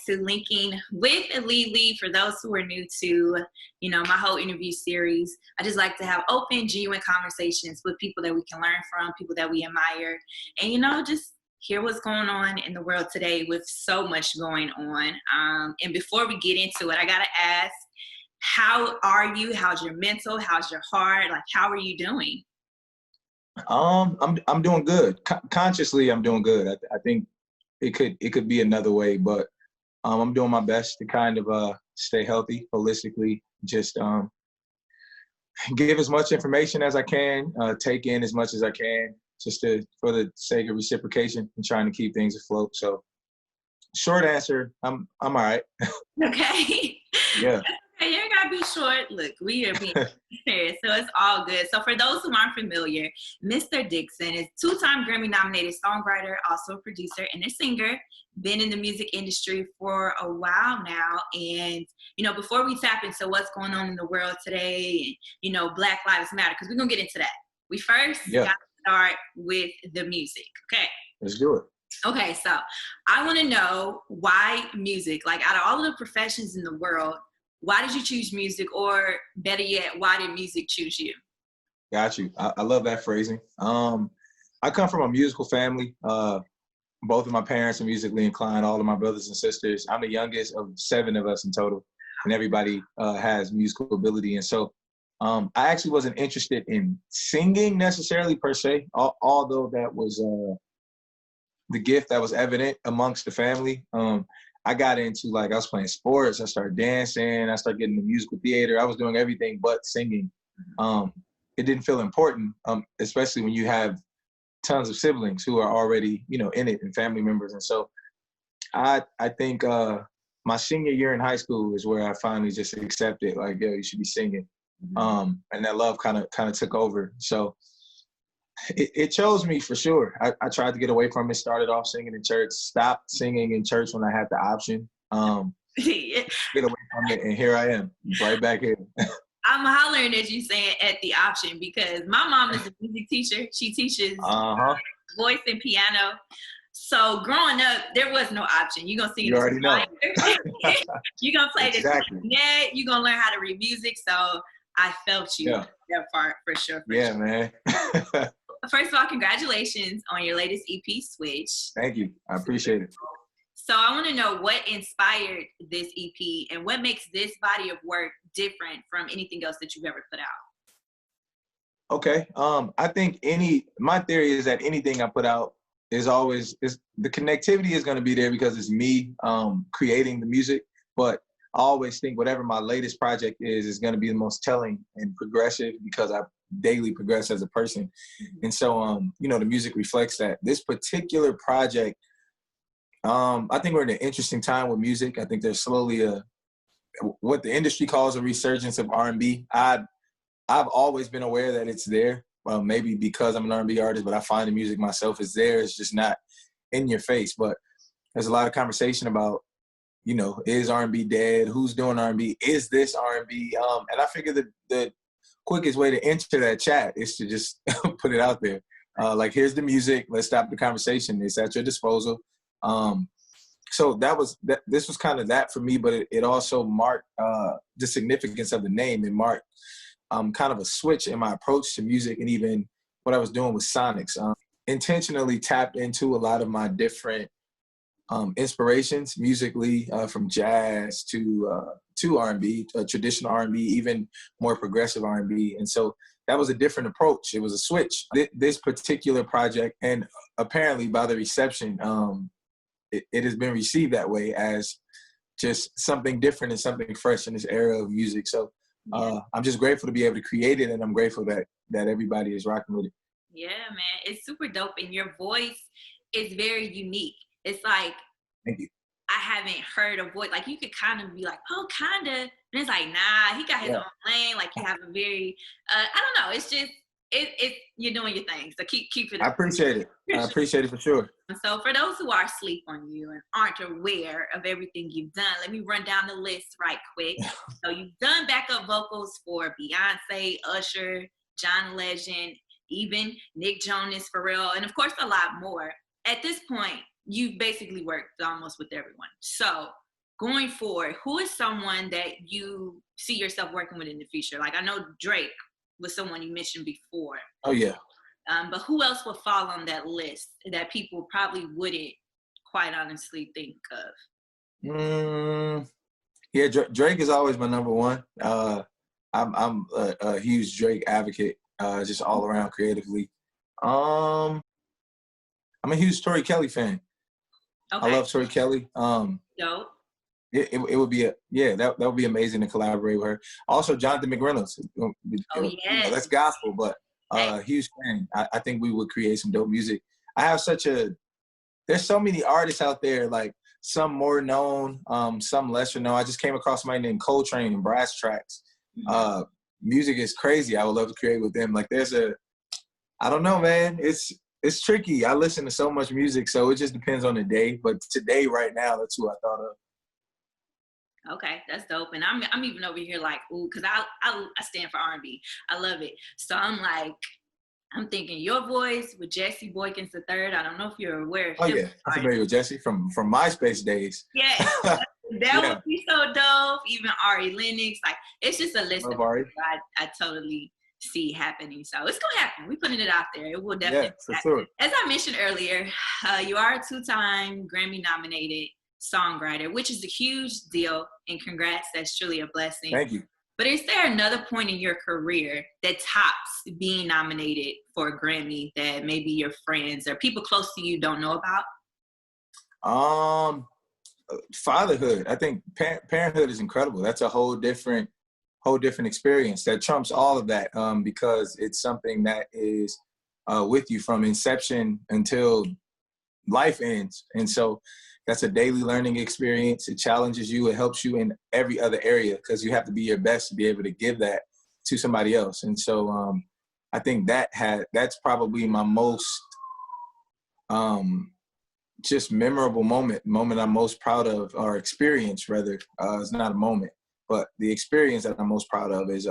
to Linking with Lili. For those who are new to, my whole interview series, I just like to have open, genuine conversations with people that we can learn from, people that we admire, and, just hear what's going on in the world today with so much going on. And before we get into it, I got to ask, how are you? How's your mental? How's your heart? Like, how are you doing? I'm doing good. Consciously, I'm doing good. I think it could be another way, but I'm doing my best to kind of stay healthy holistically. Just give as much information as I can, take in as much as I can, for the sake of reciprocation and trying to keep things afloat. So, short answer, I'm all right. Okay. Yeah. Okay, you ain't gotta be short. Look, we are being serious, so it's all good. So for those who aren't familiar, Mr. Dixon is two-time Grammy-nominated songwriter, also a producer and a singer. Been in the music industry for a while now, and before we tap into what's going on in the world today, and Black Lives Matter, because we're gonna get into that. We first got to start with the music. Okay. Let's do it. Okay, so I want to know why music. Like, out of all of the professions in the world, why did you choose music, or better yet, why did music choose you? Got you. I love that phrasing. I come from a musical family. Both of my parents are musically inclined, all of my brothers and sisters. I'm the youngest of 7 of us in total, and everybody has musical ability. And so I actually wasn't interested in singing necessarily per se, although that was the gift that was evident amongst the family. I got into, I was playing sports, I started dancing, I started getting into musical theater. I was doing everything but singing. It didn't feel important, especially when you have tons of siblings who are already, in it, and family members. And so I think my senior year in high school is where I finally just accepted, you should be singing. And that love kind of took over. So it chose me for sure. I tried to get away from it, started off singing in church, stopped singing in church when I had the option. Get away from it, and here I am, right back here. I'm hollering at you saying at the option, because my mom is a music teacher. She teaches voice and piano. So growing up, there was no option. You're going to sing you already know. You're going to play exactly. this net. You're going to learn how to read music. So I felt you that part for sure. Yeah, man. First of all, congratulations on your latest EP, Switch. Thank you. I appreciate it. So I want to know what inspired this EP and what makes this body of work different from anything else that you've ever put out. Okay. I think my theory is that anything I put out is the connectivity is going to be there because it's me creating the music. But I always think whatever my latest project is going to be the most telling and progressive, because I daily progress as a person. And so, the music reflects that. This particular project, I think we're in an interesting time with music. I think there's slowly what the industry calls a resurgence of R&B. I've always been aware that it's there. Maybe because I'm an R&B artist, but I find the music myself is there. It's just not in your face. But there's a lot of conversation about, is R&B dead? Who's doing R&B? Is this R&B? And I figure the quickest way to enter that chat is to just put it out there. Here's the music. Let's stop the conversation. It's at your disposal. So this was kind of that for me, but it also marked the significance of the name. It marked kind of a switch in my approach to music, and even what I was doing with Sonics. Intentionally tapped into a lot of my different inspirations musically, from jazz to R&B, traditional R&B, even more progressive R&B. And so that was a different approach. It was a switch. This particular project, and apparently by the reception, it has been received that way, as just something different and something fresh in this era of music. So I'm just grateful to be able to create it, and I'm grateful that everybody is rocking with it. Yeah, man, it's super dope, and your voice is very unique. It's like, thank you. I haven't heard a voice, you could kind of be like, oh, kind of, and it's like, nah, he got his own lane. You have a very, I don't know, it's just, you're doing your thing, so keep it up. I appreciate it. I appreciate it for sure. So for those who are asleep on you and aren't aware of everything you've done, let me run down the list right quick. So you've done backup vocals for Beyonce, Usher, John Legend, even Nick Jonas, Pharrell, and of course a lot more. At this point, you've basically worked almost with everyone. So going forward, who is someone that you see yourself working with in the future? Like, I know Drake was someone you mentioned before. Oh, yeah. But who else would fall on that list that people probably wouldn't quite honestly think of? Yeah, Drake is always my number one. I'm a huge Drake advocate, just all around creatively. I'm a huge Tori Kelly fan. Okay. I love Tori Kelly. Dope. It would be that would be amazing to collaborate with her. Also, Jonathan McReynolds. Yes. That's gospel, but huge fan. I think we would create some dope music. There's so many artists out there, like some more known, some lesser known. I just came across somebody named Coltrane and Brass Tracks. Mm-hmm. Music is crazy. I would love to create with them. Like I don't know, man. It's tricky. I listen to so much music, so it just depends on the day. But today, right now, that's who I thought of. Okay, that's dope. And I'm even over here like, ooh, because I stand for R&B. I love it. So I'm thinking your voice with Jesse Boykins III. I don't know if you're aware of him. Oh yeah, I'm familiar with Jesse from MySpace days. Yeah, that would be so dope. Even Ari Lennox, like it's just a list of people I totally see happening. So it's gonna happen. We're putting it out there. It will definitely. Yeah, for sure. As I mentioned earlier, you are a 2-time Grammy-nominated songwriter, which is a huge deal, and congrats. That's truly a blessing. Thank you. But is there another point in your career that tops being nominated for a Grammy that maybe your friends or people close to you don't know about? Fatherhood. I think parenthood is incredible. That's a whole different experience that trumps all of that, because it's something that is with you from inception until life ends. And so that's a daily learning experience. It challenges you. It helps you in every other area because you have to be your best to be able to give that to somebody else. And so I think that's probably my most just memorable moment I'm most proud of, or experience rather. It's not a moment, but the experience that I'm most proud of is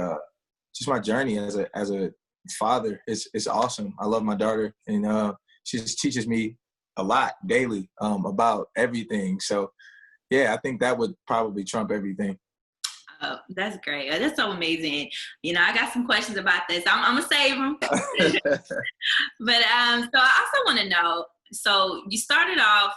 just my journey as a father. It's awesome. I love my daughter, and she just teaches me a lot daily about everything. So yeah, I think that would probably trump everything. Oh, that's great. That's so amazing. You know, I got some questions about this. I'm gonna save them. But so I also want to know, so you started off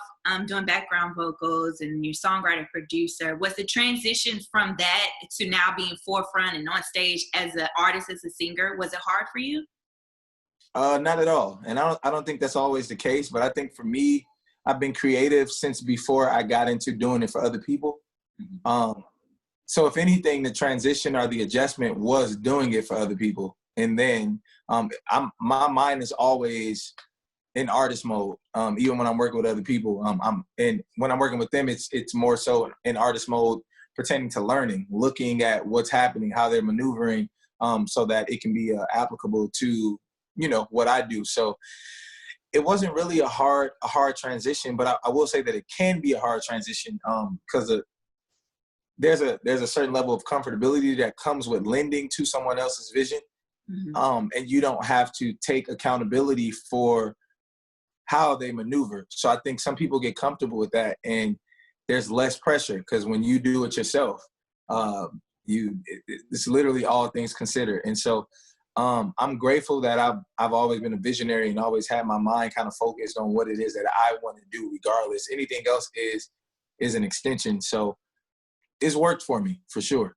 doing background vocals and your songwriter producer. Was the transition from that to now being forefront and on stage as an artist, as a singer, was it hard for you? Not at all. And I don't think that's always the case, but I think for me, I've been creative since before I got into doing it for other people. Mm-hmm. So if anything, the transition or the adjustment was doing it for other people. And then my mind is always in artist mode, even when I'm working with other people. And when I'm working with them, it's more so in artist mode, pertaining to learning, looking at what's happening, how they're maneuvering, so that it can be applicable to, you know, what I do. So it wasn't really a hard transition, but I will say that it can be a hard transition because there's a certain level of comfortability that comes with lending to someone else's vision. Mm-hmm. And you don't have to take accountability for how they maneuver. So I think some people get comfortable with that, and there's less pressure because when you do it yourself, it's literally all things considered. And so I'm grateful that I've always been a visionary and always had my mind kind of focused on what it is that I want to do, regardless. Anything else is an extension. So it's worked for me for sure.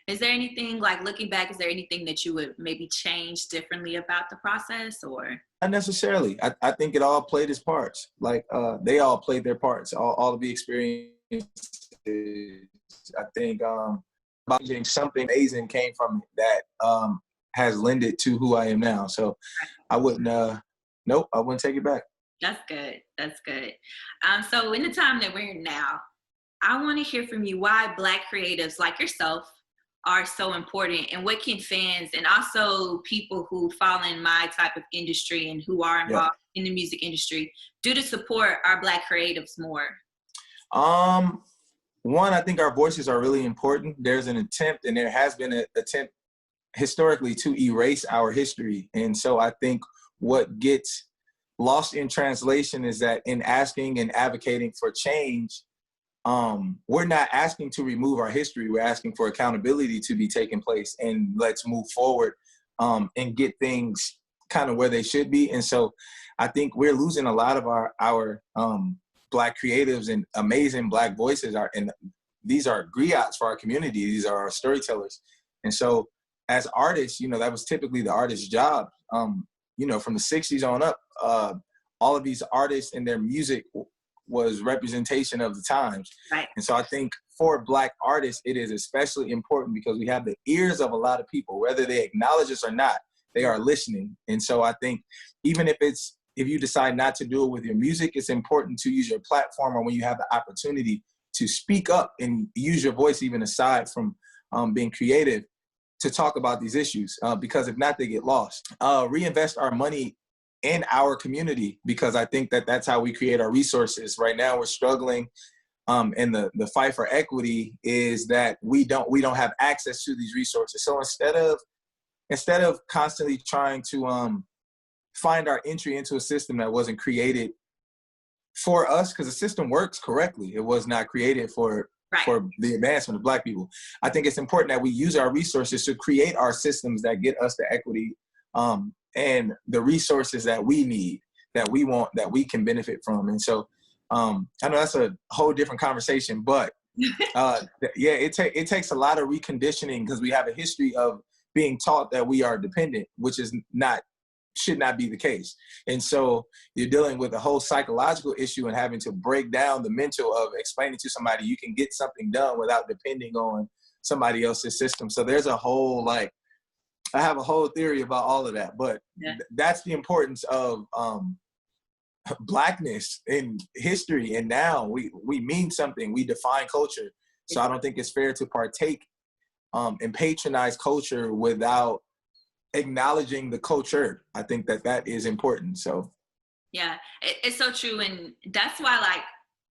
Is there anything, like looking back, is there anything that you would maybe change differently about the process, or? Not necessarily. I think it all played its parts. Like they all played their parts. All of the experiences. I think something amazing came from it that has lended to who I am now. So I wouldn't. Nope, I wouldn't take it back. That's good. That's good. So in the time that we're in now, I want to hear from you why Black creatives like yourself are so important, and what can fans and also people who fall in my type of industry and who are involved in the music industry do to support our Black creatives more? One, I think our voices are really important. There's an attempt, and there has been an attempt historically to erase our history. And so I think what gets lost in translation is that in asking and advocating for change, we're not asking to remove our history. We're asking for accountability to be taking place, and let's move forward and get things kind of where they should be. And so I think we're losing a lot of our Black creatives and amazing Black voices and these are griots for our community. These are our storytellers. And so as artists, that was typically the artist's job. From the 60s on up, all of these artists and their music was representation of the times. Right. And so I think for Black artists, it is especially important because we have the ears of a lot of people, whether they acknowledge us or not, they are listening. And so I think even if you decide not to do it with your music, it's important to use your platform, or when you have the opportunity to speak up and use your voice, even aside from being creative, to talk about these issues, because if not, they get lost. Reinvest our money in our community, because I think that's how we create our resources. Right now, we're struggling, and the fight for equity is that we don't have access to these resources. So instead of constantly trying to find our entry into a system that wasn't created for us, because the system works correctly, it was not created for the advancement of Black people. I think it's important that we use our resources to create our systems that get us the equity and the resources that we need, that we want, that we can benefit from. And so I know that's a whole different conversation, but it takes a lot of reconditioning, because we have a history of being taught that we are dependent, which should not be the case. And so you're dealing with a whole psychological issue and having to break down the mental of explaining to somebody you can get something done without depending on somebody else's system. So there's a whole, I have a whole theory about all of that, but that's the importance of Blackness in history. And now we mean something, we define culture. So I don't think it's fair to partake and patronize culture without acknowledging the culture. I think that is important. So yeah, it's so true. And that's why,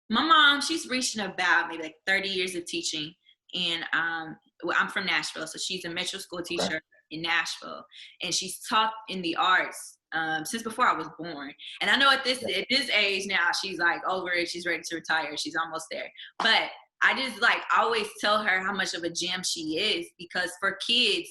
my mom, she's reaching about maybe 30 years of teaching. And I'm from Nashville, so she's a metro school teacher in Nashville, and she's taught in the arts since before I was born. And I know at this age now, she's over it, she's ready to retire, she's almost there. But I just always tell her how much of a gem she is, because for kids,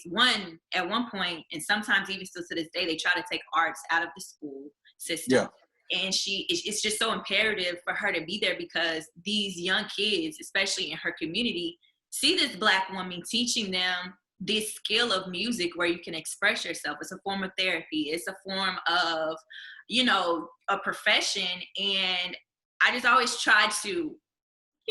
at one point, and sometimes even still to this day, they try to take arts out of the school system. Yeah. And it's just so imperative for her to be there, because these young kids, especially in her community, see this Black woman teaching them this skill of music where you can express yourself. It's a form of therapy. It's a form of, a profession. And I just always try to,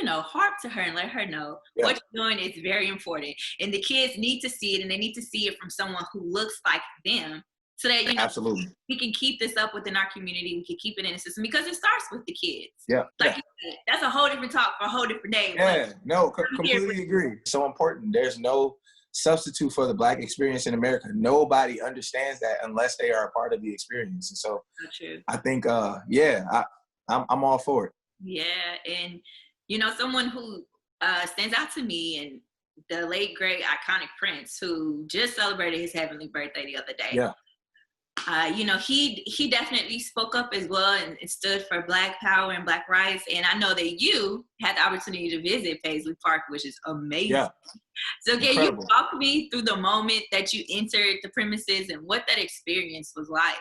harp to her and let her know what you're doing is very important. And the kids need to see it, and they need to see it from someone who looks like them, so that, absolutely, we can keep this up within our community. We can keep it in the system, because it starts with the kids. Yeah. You said, that's a whole different talk for a whole different day. Yeah, no, completely agree. So important. There's no substitute for the Black experience in America. Nobody understands that unless they are a part of the experience. And so true. I think, I'm all for it. Yeah. And, someone who stands out to me, and the late, great, iconic Prince, who just celebrated his heavenly birthday the other day. Yeah. He definitely spoke up as well and stood for Black power and Black rights. And I know that you had the opportunity to visit Paisley Park, which is amazing. Yeah. So can you walk me through the moment that you entered the premises and what that experience was like?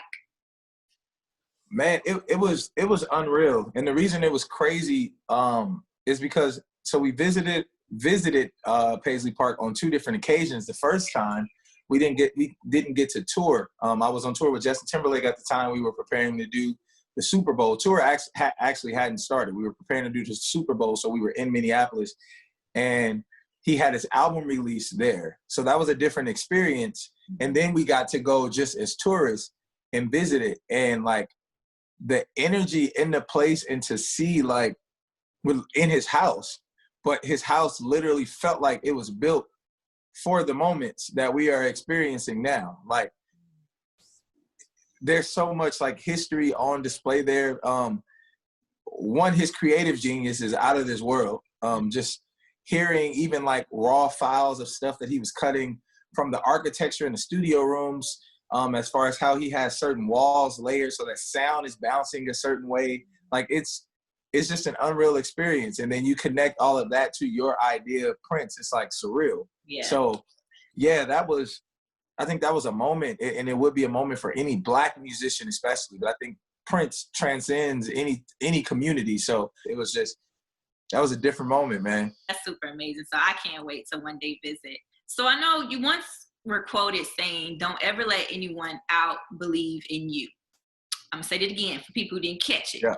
Man, it was unreal. And the reason it was crazy is because we visited Paisley Park on two different occasions. The first time, we didn't get to tour. I was on tour with Justin Timberlake at the time. We were preparing to do the Super Bowl. Tour actually hadn't started. We were preparing to do the Super Bowl, so we were in Minneapolis, and he had his album release there. So that was a different experience. And then we got to go just as tourists and visit it, and the energy in the place, and to see in his house, but his house literally felt like it was built for the moments that we are experiencing now. There's so much history on display there. One, his creative genius is out of this world. Just hearing even raw files of stuff that he was cutting from the architecture in the studio rooms, as far as how he has certain walls layered so that sound is bouncing a certain way. it's just an unreal experience. And then you connect all of that to your idea of Prince. It's like surreal. Yeah. So yeah, I think that was a moment, and it would be a moment for any Black musician especially, but I think Prince transcends any community. So it was just, that was a different moment, man. That's super amazing. So I can't wait to one day visit. So I know you once were quoted saying, "Don't ever let anyone out believe in you." I'm gonna say it again for people who didn't catch it. Yeah.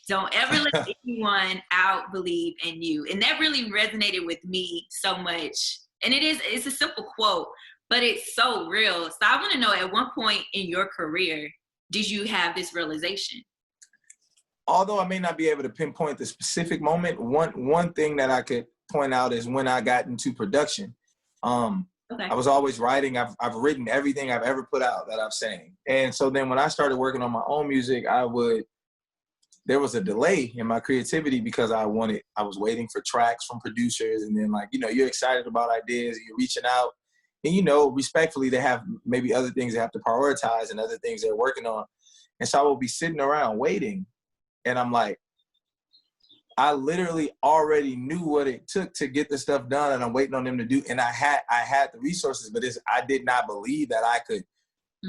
Don't ever let anyone out believe in you. And that really resonated with me so much. And it's a simple quote, but it's so real. So I want to know, at one point in your career, did you have this realization? Although I may not be able to pinpoint the specific moment, one thing that I could point out is when I got into production. Okay. I was always writing. I've written everything I've ever put out that I've sang. And so then when I started working on my own music, there was a delay in my creativity because I was waiting for tracks from producers. And then, like, you're excited about ideas, you're reaching out, and, respectfully, they have maybe other things they have to prioritize and other things they're working on. And so I will be sitting around waiting. And I'm like, I literally already knew what it took to get the stuff done, and I'm waiting on them to do. And I had the resources, but I did not believe that I could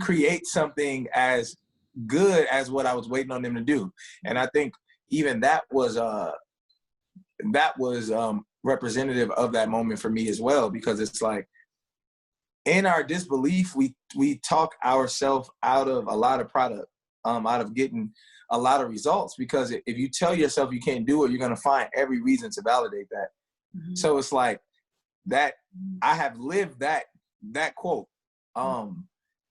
create something as good as what I was waiting on them to do. And I think even that was representative of that moment for me as well, because it's like, in our disbelief, we talk ourselves out of a lot of product, out of getting a lot of results, because if you tell yourself you can't do it, you're going to find every reason to validate that. Mm-hmm. So it's like that. I have lived that quote. And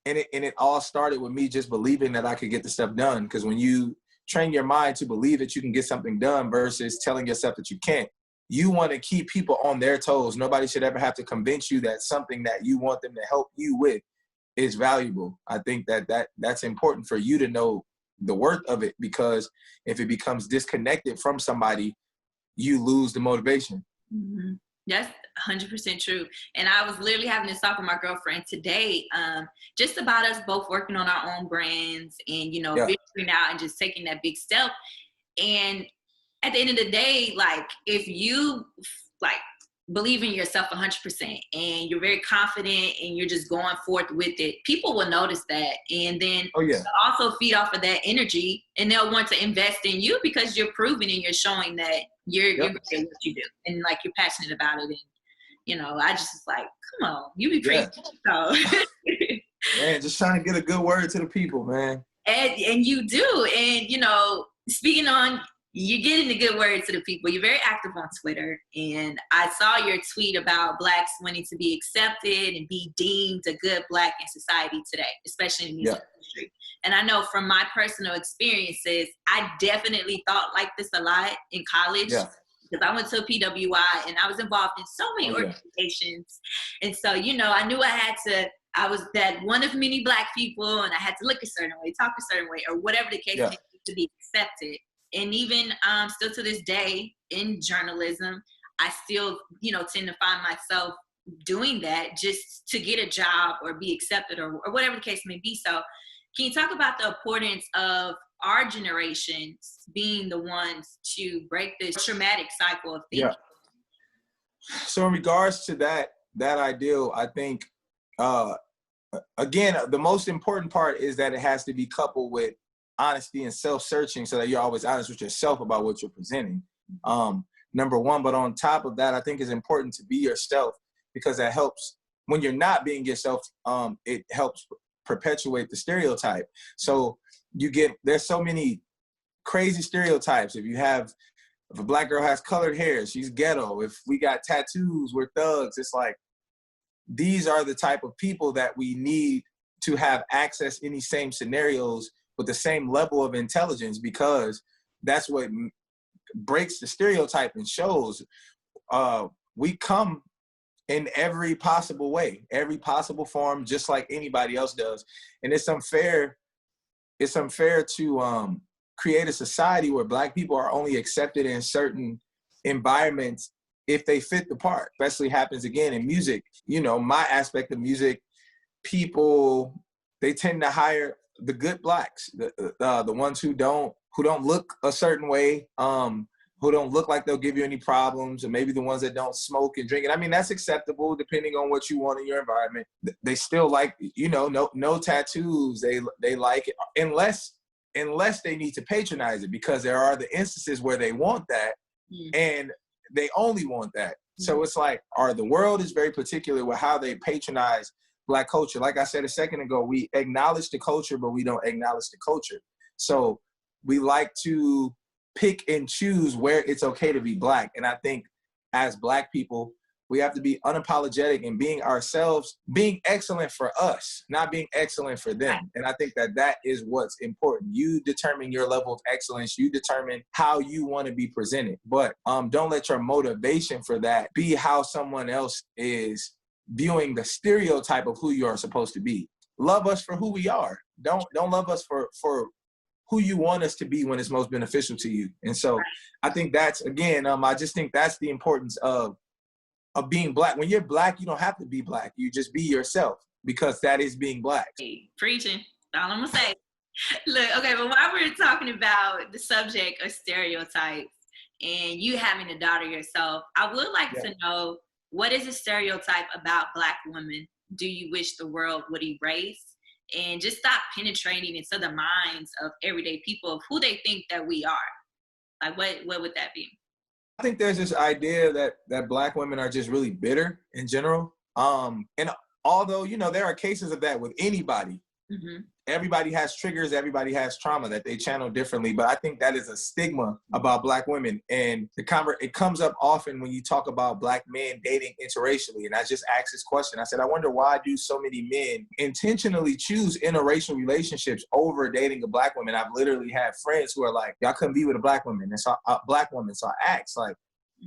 it all started with me just believing that I could get the stuff done. Because when you train your mind to believe that you can get something done versus telling yourself that you can't, you want to keep people on their toes. Nobody should ever have to convince you that something that you want them to help you with is valuable. I think that's important for you to know the worth of it, because if it becomes disconnected from somebody, you lose the motivation. Mm-hmm. That's 100% true. And I was literally having this talk with my girlfriend today, just about us both working on our own brands and, venturing out and just taking that big step. And at the end of the day, like, if you believe in yourself 100% and you're very confident and you're just going forth with it, people will notice that. And then also feed off of that energy, and they'll want to invest in you because you're proving and you're showing that you're good at what you do and like you're passionate about it. And I just was like, come on, you be crazy. So. Man, just trying to get a good word to the people, man. And you do. And speaking on, you're getting the good word to the people. You're very active on Twitter. And I saw your tweet about Blacks wanting to be accepted and be deemed a good Black in society today, especially in the music industry. And I know from my personal experiences, I definitely thought like this a lot in college. Because I went to a PWI and I was involved in so many organizations. And so, I knew I was that one of many Black people, and I had to look a certain way, talk a certain way, or whatever the case may be to be accepted. And even still to this day in journalism, I still, tend to find myself doing that just to get a job or be accepted or whatever the case may be. So can you talk about the importance of our generations being the ones to break this traumatic cycle of thinking? So in regards to that ideal, I think, again, the most important part is that it has to be coupled with honesty and self-searching, so that you're always honest with yourself about what you're presenting. Number one, but on top of that, I think it's important to be yourself, because that helps when you're not being yourself. It helps perpetuate the stereotype. So there's so many crazy stereotypes. If a Black girl has colored hair, she's ghetto. If we got tattoos, we're thugs. It's like, these are the type of people that we need to have access in these same scenarios with the same level of intelligence, because that's what breaks the stereotype and shows we come in every possible way, every possible form, just like anybody else does. And it's unfair to create a society where Black people are only accepted in certain environments if they fit the part. Especially happens again in music. My aspect of music, people, they tend to hire the good blacks, the ones who don't look a certain way, who don't look like they'll give you any problems, or maybe the ones that don't smoke and drink. And I mean, that's acceptable depending on what you want in your environment. They still like, no tattoos. They like it unless they need to patronize it, because there are the instances where they want that and they only want that. So it's like, the world is very particular with how they patronize Black culture. Like I said a second ago, we acknowledge the culture, but we don't acknowledge the culture. So we like to pick and choose where it's okay to be Black. And I think as Black people, we have to be unapologetic and being ourselves, being excellent for us, not being excellent for them. And I think that is what's important. You determine your level of excellence. You determine how you want to be presented. But don't let your motivation for that be how someone else is viewing the stereotype of who you are supposed to be. Love us for who we are. Don't love us for who you want us to be when it's most beneficial to you. And so I think that's, again, I just think that's the importance of being Black. When you're Black, you don't have to be Black. You just be yourself, because that is being Black. Hey, preaching. That's all I'm gonna say. Look, okay, but while we're talking about the subject of stereotypes and you having a daughter yourself, I would like to know, what is a stereotype about Black women do you wish the world would erase? And just stop penetrating into the minds of everyday people of who they think that we are. Like, what would that be? I think there's this idea that Black women are just really bitter in general. And although, there are cases of that with anybody, everybody has triggers, everybody has trauma that they channel differently. But I think that is a stigma about Black women. And it comes up often when you talk about Black men dating interracially. And I just asked this question. I said, I wonder, why do so many men intentionally choose interracial relationships over dating a Black woman? I've literally had friends who are like, y'all couldn't be with a Black woman. And so Black woman. So I asked, like,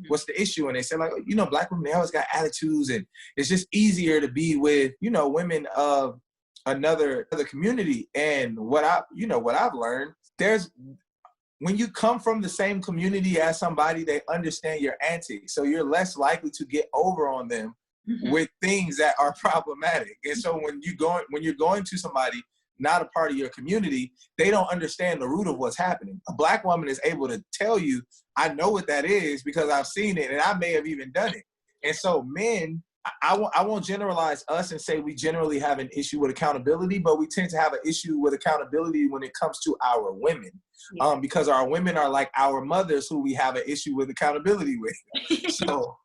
what's the issue? And they said, like, Black women, they always got attitudes, and it's just easier to be with, women of another community. And what I've learned, when you come from the same community as somebody, they understand your antics. So you're less likely to get over on them with things that are problematic. And so when you're going to somebody not a part of your community, they don't understand the root of what's happening. A Black woman is able to tell you, I know what that is because I've seen it and I may have even done it. And so men, I won't generalize us and say we generally have an issue with accountability, but we tend to have an issue with accountability when it comes to our women, because our women are like our mothers who we have an issue with accountability with. So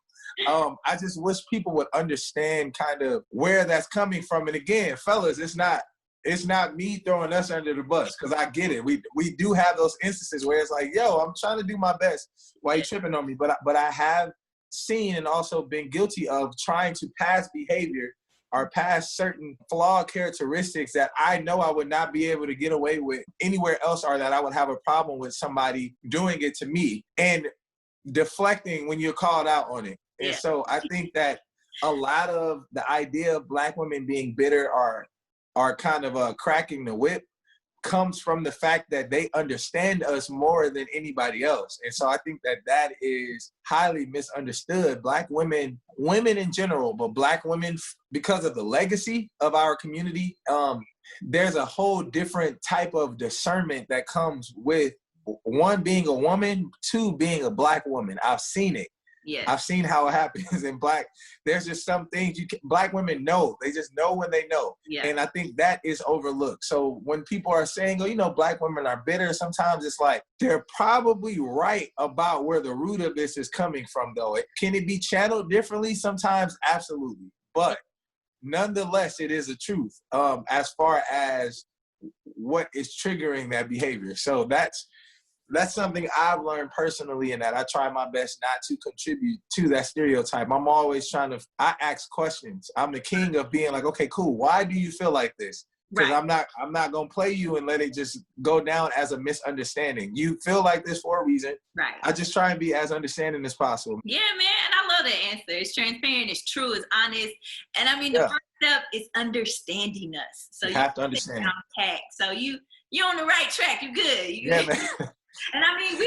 I just wish people would understand kind of where that's coming from. And again, fellas, it's not me throwing us under the bus, because I get it. We do have those instances where it's like, yo, I'm trying to do my best while you're tripping on me. But I have seen and also been guilty of trying to pass behavior or pass certain flawed characteristics that I know I would not be able to get away with anywhere else, or that I would have a problem with somebody doing it to me, and deflecting when you're called out on it. And so I think that a lot of the idea of Black women being bitter are kind of cracking the whip comes from the fact that they understand us more than anybody else. And so I think that is highly misunderstood. Black women in general, but Black women, because of the legacy of our community, there's a whole different type of discernment that comes with, one, being a woman, two, being a Black woman. I've seen it. Yeah. I've seen how it happens in there's just some things Black women know. They just know when they know. Yeah. And I think that is overlooked. So when people are saying, Black women are bitter, sometimes it's like, they're probably right about where the root of this is coming from, though. Can it be channeled differently? Sometimes, absolutely. But nonetheless, it is a truth as far as what is triggering that behavior. So that's something I've learned personally, and that I try my best not to contribute to that stereotype. I'm always I ask questions. I'm the king of being like, okay, cool. Why do you feel like this? Because I'm not going to play you and let it just go down as a misunderstanding. You feel like this for a reason. Right. I just try and be as understanding as possible. Yeah, man. And I love that answer. It's transparent, it's true, it's honest. And I mean, the first step is understanding us. So you have to understand. So you're on the right track. You're good. Man. And I mean,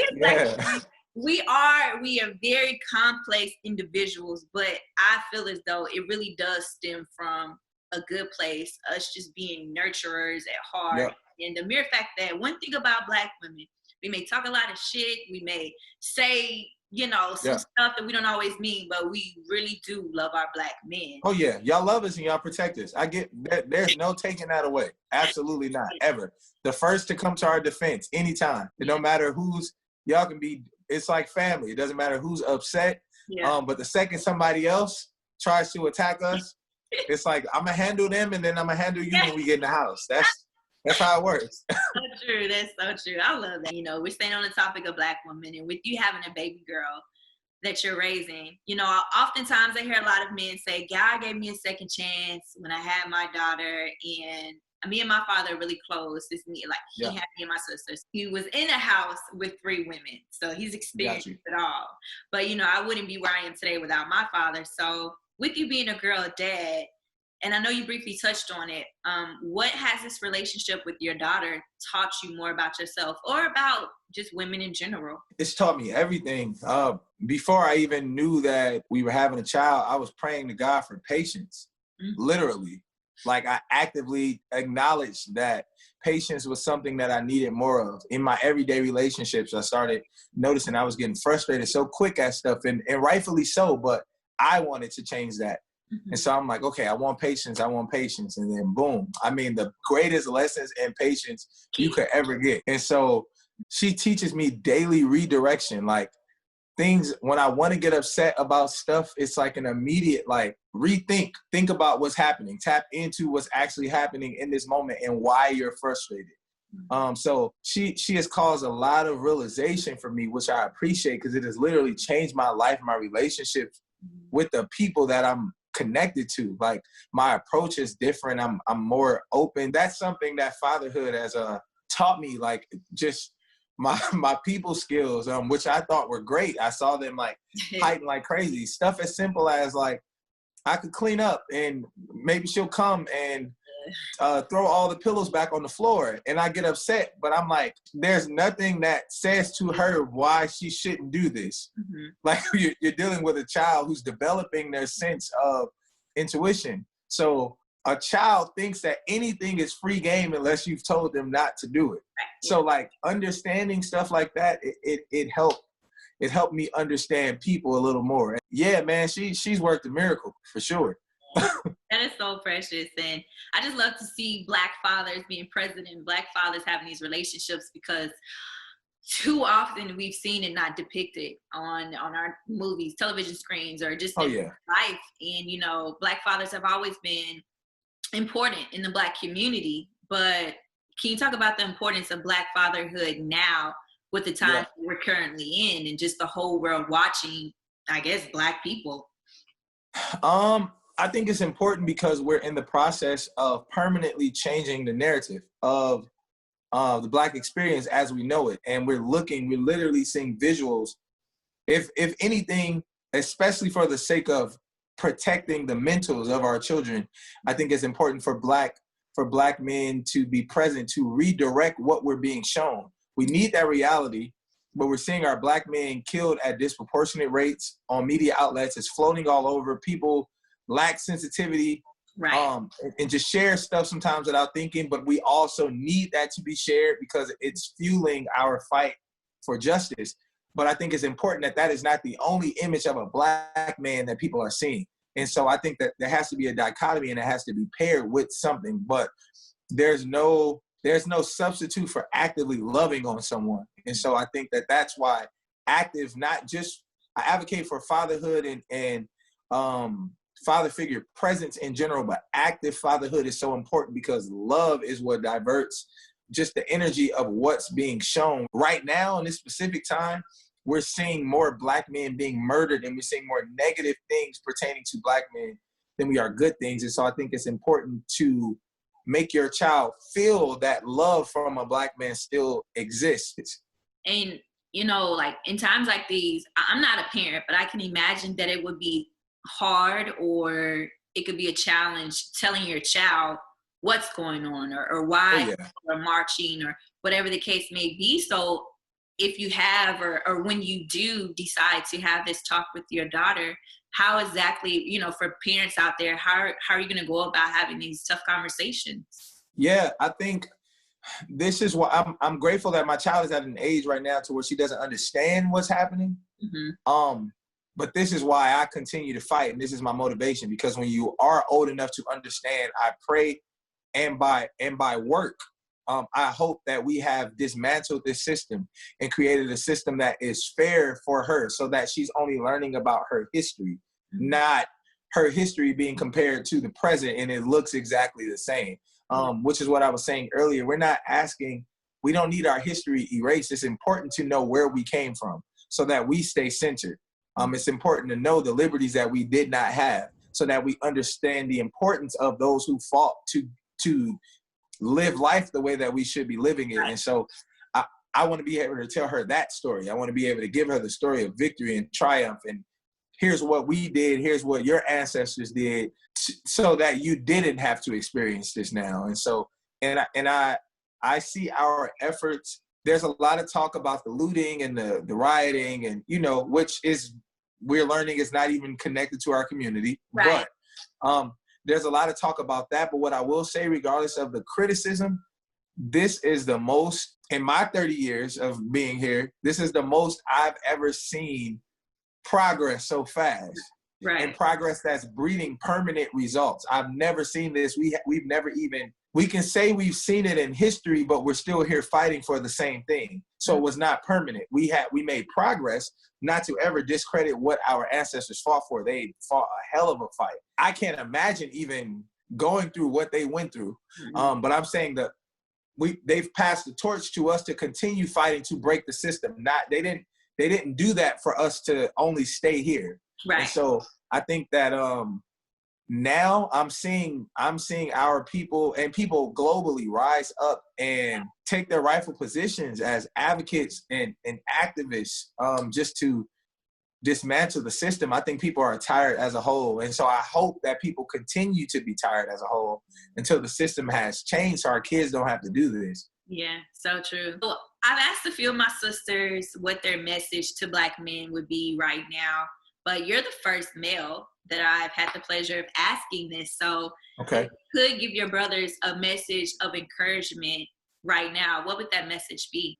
we are very complex individuals, but I feel as though it really does stem from a good place, us just being nurturers at heart. Yep. And the mere fact that one thing about Black women, we may talk a lot of shit, we may say, you know, some stuff that we don't always mean, but we really do love our Black men. Oh yeah, y'all love us and y'all protect us. I get that. There's no taking that away. Absolutely not, ever. The first to come to our defense anytime. It don't matter who's, y'all can be, it's like family. It doesn't matter who's upset. But the second somebody else tries to attack us, it's like, I'm gonna handle them and then I'm gonna handle you when we get in the house. That's how it works. So true. That's so true. I love that. You know, we're staying on the topic of Black women, and with you having a baby girl that you're raising, you know, oftentimes I hear a lot of men say, God gave me a second chance when I had my daughter, and me and my father are really close. It's me, like he had me and my sisters. He was in a house with 3 women, so he's experienced it all. But, you know, I wouldn't be where I am today without my father. So with you being a girl dad, and I know you briefly touched on it, what has this relationship with your daughter taught you more about yourself or about just women in general? It's taught me everything. Before I even knew that we were having a child, I was praying to God for patience, literally. Like, I actively acknowledged that patience was something that I needed more of. In my everyday relationships, I started noticing I was getting frustrated so quick at stuff, and rightfully so, but I wanted to change that. And so I'm like, okay, I want patience. And then boom. I mean, the greatest lessons in patience you could ever get. And so she teaches me daily redirection. Like, things, when I want to get upset about stuff, it's like an immediate, like, think about what's happening, tap into what's actually happening in this moment and why you're frustrated. So she has caused a lot of realization for me, which I appreciate, because it has literally changed my life, my relationships with the people that I'm connected to. Like, my approach is different. I'm more open. That's something that fatherhood has taught me, like, just my people skills, which I thought were great. I saw them like heighten like crazy. Stuff as simple as, like, I could clean up and maybe she'll come and throw all the pillows back on the floor, and I get upset, but I'm like, there's nothing that says to her why she shouldn't do this. Like, you're dealing with a child who's developing their sense of intuition. So a child thinks that anything is free game unless you've told them not to do it. So, like, understanding stuff like that, it helped me understand people a little more. Yeah, man, she's worked a miracle for sure. That is so precious. And I just love to see Black fathers being present and Black fathers having these relationships, because too often we've seen it not depicted on our movies, television screens, or just in life. And, you know, Black fathers have always been important in the Black community. But can you talk about the importance of Black fatherhood now with the time we're currently in and just the whole world watching, I guess, Black people? I think it's important because we're in the process of permanently changing the narrative of the Black experience as we know it. And we're literally seeing visuals. If anything, especially for the sake of protecting the mentals of our children, I think it's important for Black men to be present, to redirect what we're being shown. We need that reality, but we're seeing our Black men killed at disproportionate rates on media outlets. It's floating all over. People lack sensitivity, and just share stuff sometimes without thinking, but we also need that to be shared because it's fueling our fight for justice. But I think it's important that is not the only image of a Black man that people are seeing. And so I think that there has to be a dichotomy, and it has to be paired with something, but there's no substitute for actively loving on someone. And so I think that's why active, not just, I advocate for fatherhood and father figure presence in general, but active fatherhood is so important because love is what diverts just the energy of what's being shown. Right now, in this specific time, we're seeing more Black men being murdered, and we're seeing more negative things pertaining to Black men than we are good things. And so I think it's important to make your child feel that love from a Black man still exists. And, you know, like, in times like these, I'm not a parent, but I can imagine that it would be hard, or it could be a challenge telling your child what's going on or why we're marching or whatever the case may be. So if you have or when you do decide to have this talk with your daughter, how exactly, you know, for parents out there, how are you going to go about having these tough conversations? Yeah, I think this is why I'm grateful that my child is at an age right now to where she doesn't understand what's happening. But this is why I continue to fight, and this is my motivation, because when you are old enough to understand, I pray, and by work, I hope that we have dismantled this system and created a system that is fair for her, so that she's only learning about her history, not her history being compared to the present and it looks exactly the same. Which is what I was saying earlier. We're not asking, we don't need our history erased. It's important to know where we came from so that we stay centered. It's important to know the liberties that we did not have so that we understand the importance of those who fought to live life the way that we should be living it. And so I want to be able to tell her that story. I want to be able to give her the story of victory and triumph, and here's what we did, here's what your ancestors did, so that you didn't have to experience this now. And so, and I see our efforts. There's a lot of talk about the looting and the rioting, and, you know, which is, we're learning is not even connected to our community. Right. But there's a lot of talk about that. But what I will say, regardless of the criticism, this is the most, in my 30 years of being here, this is the most I've ever seen progress so fast. Right. And progress that's breeding permanent results. I've never seen this. We've never even, we can say we've seen it in history, but we're still here fighting for the same thing. So it was not permanent. We made progress, not to ever discredit what our ancestors fought for. They fought a hell of a fight. I can't imagine even going through what they went through. But I'm saying that they've passed the torch to us to continue fighting to break the system. They didn't do that for us to only stay here. Right. And so I think that now I'm seeing our people and people globally rise up and take their rightful positions as advocates and activists, just to dismantle the system. I think people are tired as a whole. And so I hope that people continue to be tired as a whole until the system has changed, so our kids don't have to do this. Yeah, so true. Well, I've asked a few of my sisters what their message to Black men would be right now, but you're the first male that I've had the pleasure of asking this. So if you could give your brothers a message of encouragement right now, what would that message be?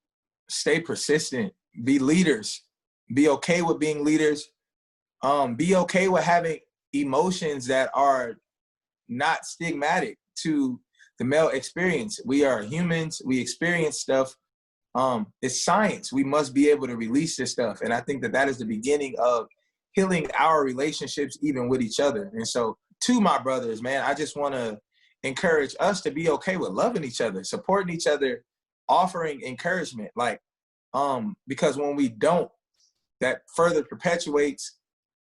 Stay persistent. Be leaders. Be okay with being leaders. Be okay with having emotions that are not stigmatic to the male experience. We are humans. We experience stuff. It's science. We must be able to release this stuff. And I think that is the beginning of healing our relationships, even with each other. And so to my brothers, man, I just want to encourage us to be okay with loving each other, supporting each other, offering encouragement. Because when we don't, that further perpetuates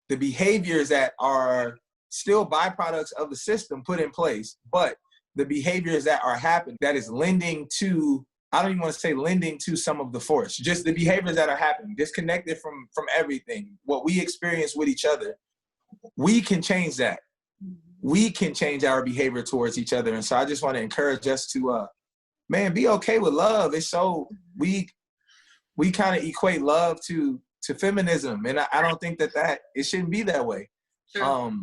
the behaviors that are still byproducts of the system put in place, but the behaviors that are happening, that is lending to, I don't even want to say lending to some of the force, just the behaviors that are happening, disconnected from everything, what we experience with each other. We can change that. We can change our behavior towards each other. And so I just want to encourage us to, be okay with love. It's so, we kind of equate love to feminism. And I don't think that it shouldn't be that way. Sure.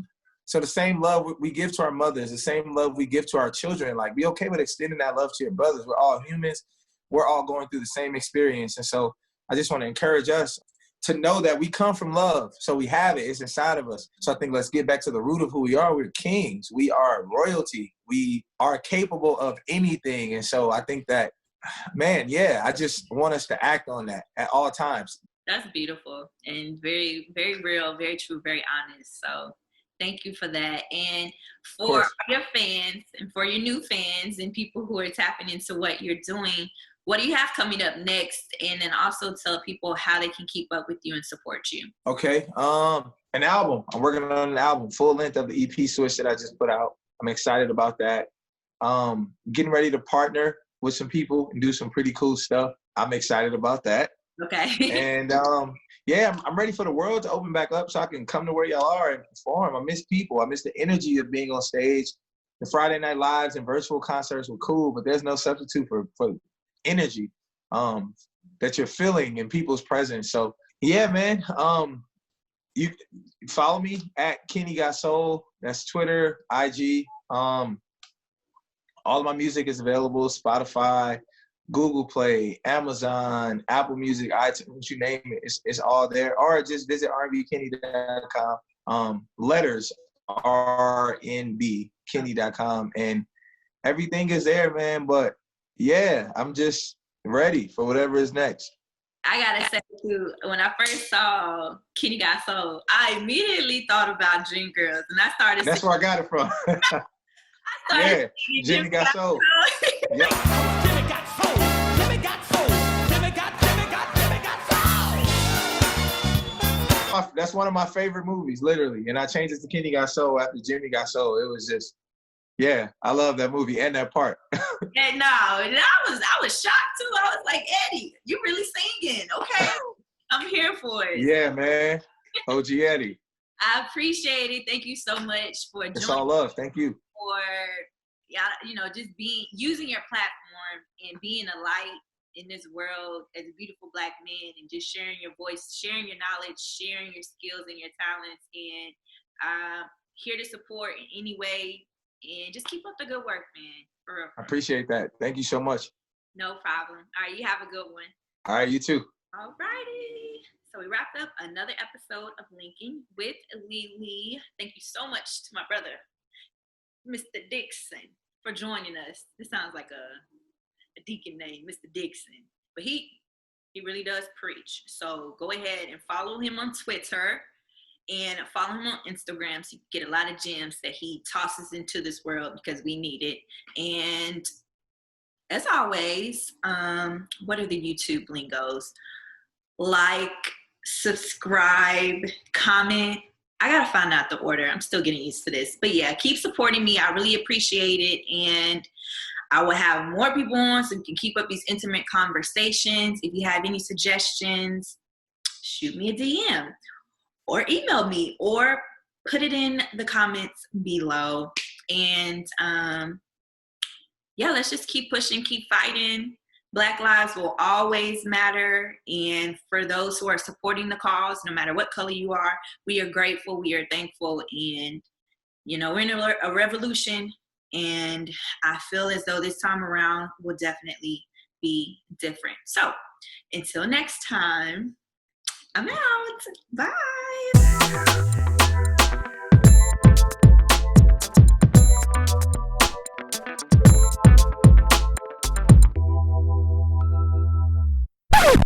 So the same love we give to our mothers, the same love we give to our children, be okay with extending that love to your brothers. We're all humans. We're all going through the same experience. And so I just want to encourage us to know that we come from love. So we have it. It's inside of us. So I think let's get back to the root of who we are. We're kings. We are royalty. We are capable of anything. And so I think that, I just want us to act on that at all times. That's beautiful and very, very real, very true, very honest. So thank you for that. And for your fans and for your new fans and people who are tapping into what you're doing, what do you have coming up next? And then also tell people how they can keep up with you and support you. Okay. An album. I'm working on an album, full length of the EP Switch that I just put out. I'm excited about that. Getting ready to partner with some people and do some pretty cool stuff. I'm excited about that. Okay. And I'm ready for the world to open back up so I can come to where y'all are and perform. I miss people. I miss the energy of being on stage. The Friday Night Lives and virtual concerts were cool, but there's no substitute for energy that you're feeling in people's presence. So yeah, man. you follow me at Kenny Got Soul. That's Twitter, IG. All of my music is available: Spotify, Google Play, Amazon, Apple Music, iTunes, you name it. It's all there. Or just visit rnbkenny.com. Letters rnbkenny.com, and everything is there, man. But yeah, I'm just ready for whatever is next. I gotta say too, when I first saw Kenny Got Soul, I immediately thought about Dream Girls, and I started. That's where I got it from. Yeah, Jimmy Got Soul. Yep. Jimmy got soul. Jimmy got soul. Jimmy got soul. That's one of my favorite movies, literally. And I changed it to Kenny Got Soul after Jimmy Got Soul. It was just, yeah, I love that movie and that part. And I was shocked too. I was like, Eddie, you really singing? Okay, I'm here for it. Yeah, man. OG Eddie. I appreciate it. Thank you so much for joining. It's all love. Thank you. For just using your platform and being a light in this world as a beautiful Black man, and just sharing your voice, sharing your knowledge, sharing your skills and your talents, and here to support in any way. And just keep up the good work, man. For real. I appreciate that. Thank you so much. No problem. All right, you have a good one. All right, you too. All righty. So we wrapped up another episode of Linking with Lili. Thank you so much to my brother, Mr. Dixon, for joining us. This sounds like a deacon name, Mr. Dixon. But he really does preach. So go ahead and follow him on Twitter and follow him on Instagram so you can get a lot of gems that he tosses into this world, because we need it. And as always, what are the YouTube lingos? Like, subscribe, comment. I gotta find out the order. I'm still getting used to this. But yeah, keep supporting me. I really appreciate it. And I will have more people on so we can keep up these intimate conversations. If you have any suggestions, shoot me a DM or email me or put it in the comments below. And let's just keep pushing, keep fighting. Black lives will always matter. And for those who are supporting the cause, no matter what color you are, we are grateful, we are thankful. And, we're in a revolution. And I feel as though this time around will definitely be different. So until next time, I'm out. Bye.